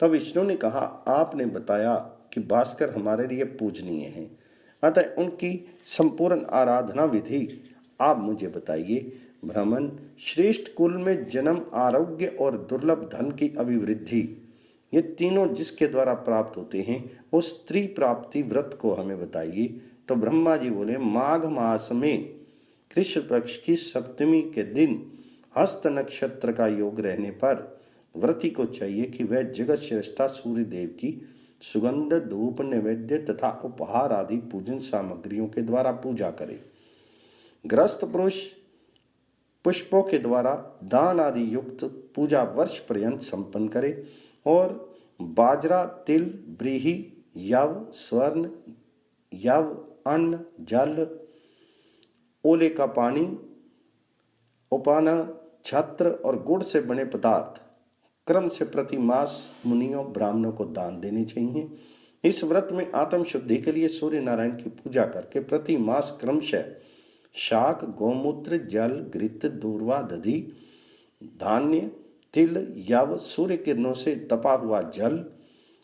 तब विष्णु ने कहा, आपने बताया कि भास्कर हमारे लिए पूजनीय हैं, अतः उनकी संपूर्ण आराधना विधि आप मुझे बताइए। ब्राह्मण, श्रेष्ठ कुल में जन्म, आरोग्य और दुर्लभ धन की अभिवृद्धि, ये तीनों जिसके द्वारा प्राप्त होते हैं, उस स्त्री प्राप्ति व्रत को हमें बताइए। तो ब्रह्मा जी बोले, माघ मास में कृष्ण पक्ष की सप्तमी के दिन हस्त नक्षत्र का योग रहने पर व्रती को चाहिए कि वह जगत श्रेष्ठा सूर्य देव की सुगंध, धूप, नैवेद्य तथा उपहार आदि पूजन सामग्रियों के द्वारा पूजा करे। ग्रस्त पुरुष पुष्पों के द्वारा दान आदि युक्त पूजा वर्ष पर्यंत संपन्न करे और बाजरा, तिल, व्रीहि, यव, स्वर्ण, यव, अन्न, जल, ओले का पानी, उपाना, छत्र और गुड़ से बने पदार्थ क्रम से प्रति मास मुनियों ब्राह्मणों को दान देने चाहिए। इस व्रत में आत्म शुद्धि के लिए सूर्य नारायण की पूजा करके प्रति मास क्रमशः शाक, गोमूत्र, जल, घृत, दूर्वा, दधि, धान्य, तिल, यव, सूर्य किरणों से तपा हुआ जल,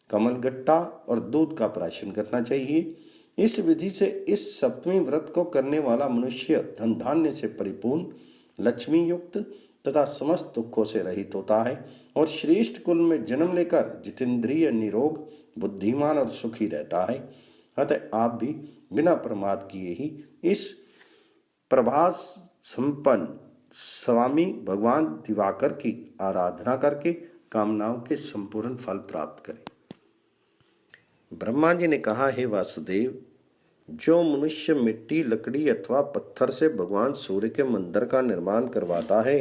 कमलगट्टा और दूध का प्राशन करना चाहिए। इस विधि से इस सप्तमी व्रत को करने वाला मनुष्य धन धान्य से परिपूर्ण, लक्ष्मी युक्त तथा समस्त दुखों से रहित होता है और श्रेष्ठ कुल में जन्म लेकर जितेंद्रिय, निरोग, बुद्धिमान और सुखी रहता है। अतः आप भी बिना प्रमाद किए ही इस प्रभास संपन्न स्वामी भगवान दिवाकर की आराधना करके कामनाओं के संपूर्ण फल प्राप्त करें। ब्रह्मा जी ने कहा, हे वासुदेव, जो मनुष्य मिट्टी, लकड़ी अथवा पत्थर से भगवान सूर्य के मंदिर का निर्माण करवाता है,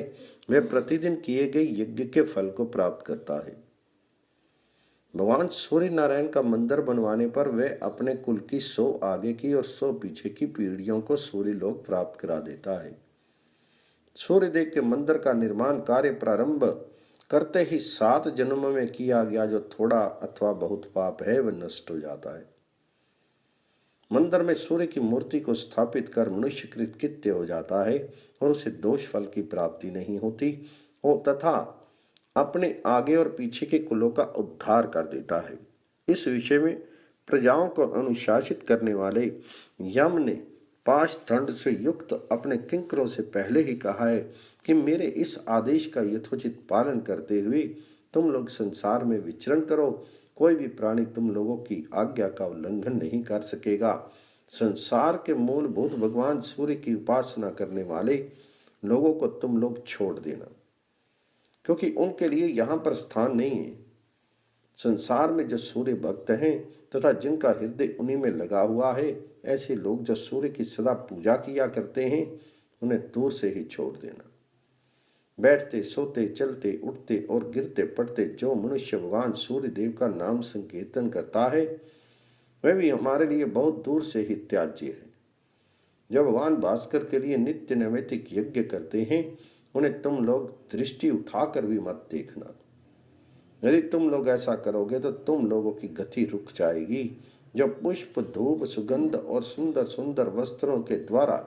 वह प्रतिदिन किए गए यज्ञ के फल को प्राप्त करता है। भगवान सूर्य नारायण का मंदिर बनवाने पर वह अपने कुल की 100 आगे की और 100 पीछे की पीढ़ियों को सूर्य लोक प्राप्त करा देता है। सूर्यदेव के मंदिर का निर्माण कार्य प्रारंभ करते ही 7 जन्मों में किया गया जो थोड़ा अथवा बहुत पाप है, वह नष्ट हो जाता है। मंदिर में सूर्य की मूर्ति को स्थापित कर मनुष्य कृतकृत्य हो जाता है और उसे दोष फल की प्राप्ति नहीं होती और तथा अपने आगे और पीछे के कुलों का उद्धार कर देता है। इस विषय में प्रजाओं को अनुशासित करने वाले यम ने 5 दंड से युक्त अपने किंकरों से पहले ही कहा है कि मेरे इस आदेश का यथोचित पालन करते हुए तुम लोग संसार में विचरण करो। कोई भी प्राणी तुम लोगों की आज्ञा का उल्लंघन नहीं कर सकेगा। संसार के मूलभूत भगवान सूर्य की उपासना करने वाले लोगों को तुम लोग छोड़ देना, क्योंकि उनके लिए यहाँ पर स्थान नहीं है। संसार में जो सूर्य भक्त हैं तथा जिनका हृदय उन्हीं में लगा हुआ है, ऐसे लोग जो सूर्य की सदा पूजा किया करते हैं, उन्हें दूर से ही छोड़ देना। बैठते, सोते, चलते, उठते और गिरते पड़ते जो मनुष्य भगवान सूर्य देव का नाम संकीर्तन करता है, वह भी हमारे लिए बहुत दूर से ही त्याज्य है। जो भगवान भास्कर के लिए नित्य नैमित्तिक यज्ञ करते हैं, उन्हें तुम लोग दृष्टि उठाकर भी मत देखना। यदि तुम लोग ऐसा करोगे तो तुम लोगों की गति रुक जाएगी। जो पुष्प, धूप, सुगंध और सुंदर सुंदर वस्त्रों के द्वारा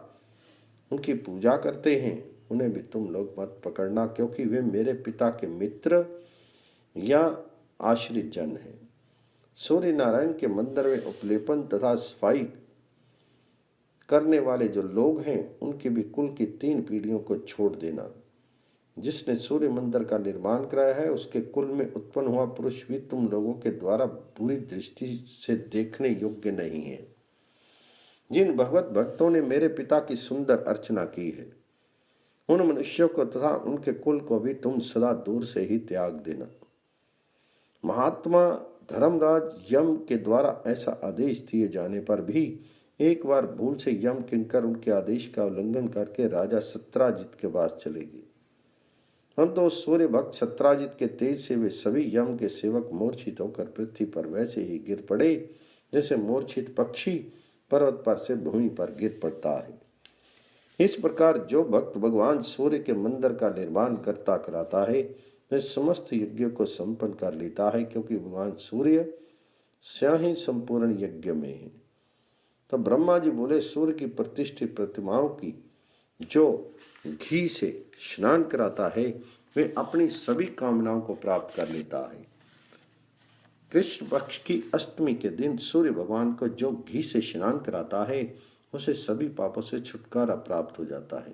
उनकी पूजा करते हैं, उन्हें भी तुम लोग मत पकड़ना, क्योंकि वे मेरे पिता के मित्र या आश्रित जन हैं। सूर्य नारायण के मंदिर में उपलेपन तथा सफाई करने वाले जो लोग हैं, उनकी भी कुल की 3 पीढ़ियों को छोड़ देना। जिसने सूर्य मंदिर का निर्माण कराया है, उसके कुल में उत्पन्न हुआ पुरुष भी तुम लोगों के द्वारा बुरी दृष्टि से देखने योग्य नहीं है। जिन भगवत भक्तों ने मेरे पिता की सुंदर अर्चना की है, उन मनुष्यों को तथा उनके कुल को भी तुम सदा दूर से ही त्याग देना। महात्मा धर्मराज यम के द्वारा ऐसा आदेश दिए जाने पर भी एक बार भूल से यम किंकर उनके आदेश का उल्लंघन करके राजा सत्राजित के पास चले गए। हम तो सूर्य भक्त सत्राजित के तेज से वे सभी यम के सेवक मूर्छित होकर पृथ्वी पर वैसे ही गिर पड़े जैसे मूर्छित पक्षी पर्वत पर से भूमि पर गिर पड़ता है। इस प्रकार जो भक्त भगवान सूर्य के मंदिर का निर्माण करता कराता है, वह समस्त यज्ञों को संपन्न कर लेता है, क्योंकि भगवान सूर्य स्वयं ही संपूर्ण यज्ञ में है। तो ब्रह्मा जी बोले, सूर्य की प्रतिष्ठित प्रतिमाओं की जो घी से स्नान कराता है, वे अपनी सभी कामनाओं को प्राप्त कर लेता है। कृष्ण पक्ष की अष्टमी के दिन सूर्य भगवान को जो घी से स्नान कराता है उसे सभी पापों से छुटकारा प्राप्त हो जाता है।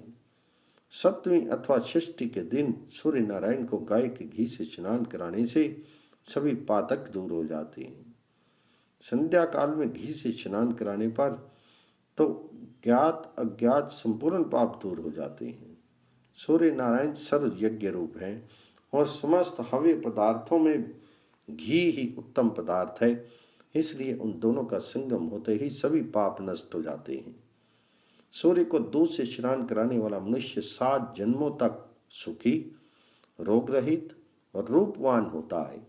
सप्तमी अथवा षष्ठी के दिन सूर्य नारायण को गाय के घी से स्नान कराने से सभी पातक दूर हो जाते हैं। संध्या काल में घी से स्नान कराने पर तो ज्ञात अज्ञात संपूर्ण पाप दूर हो जाते हैं। सूर्य नारायण सर्व यज्ञ रूप हैं और समस्त हव्य पदार्थों में घी ही उत्तम पदार्थ है, इसलिए उन दोनों का संगम होते ही सभी पाप नष्ट हो जाते हैं। सूर्य को दूध से स्नान कराने वाला मनुष्य 7 जन्मों तक सुखी, रोग रहित और रूपवान होता है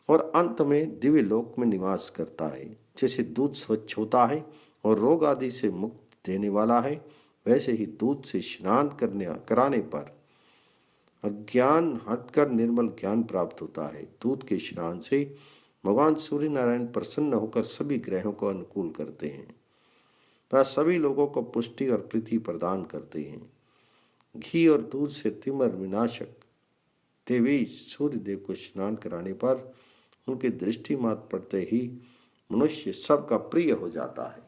और अंत में दिव्य लोक में निवास करता है। जैसे दूध स्वच्छ होता है और रोग आदि से मुक्ति देने वाला है, वैसे ही दूध से स्नान कराने पर अज्ञान हटकर निर्मल ज्ञान प्राप्त होता है। दूध के स्नान से भगवान सूर्य नारायण प्रसन्न होकर सभी ग्रहों को अनुकूल करते हैं, वह सभी लोगों को पुष्टि और प्रीति प्रदान करते हैं। घी और दूध से तिमर विनाशक देवी सूर्य देव को स्नान कराने पर उनकी दृष्टि मात्र पड़ते ही मनुष्य सबका प्रिय हो जाता है।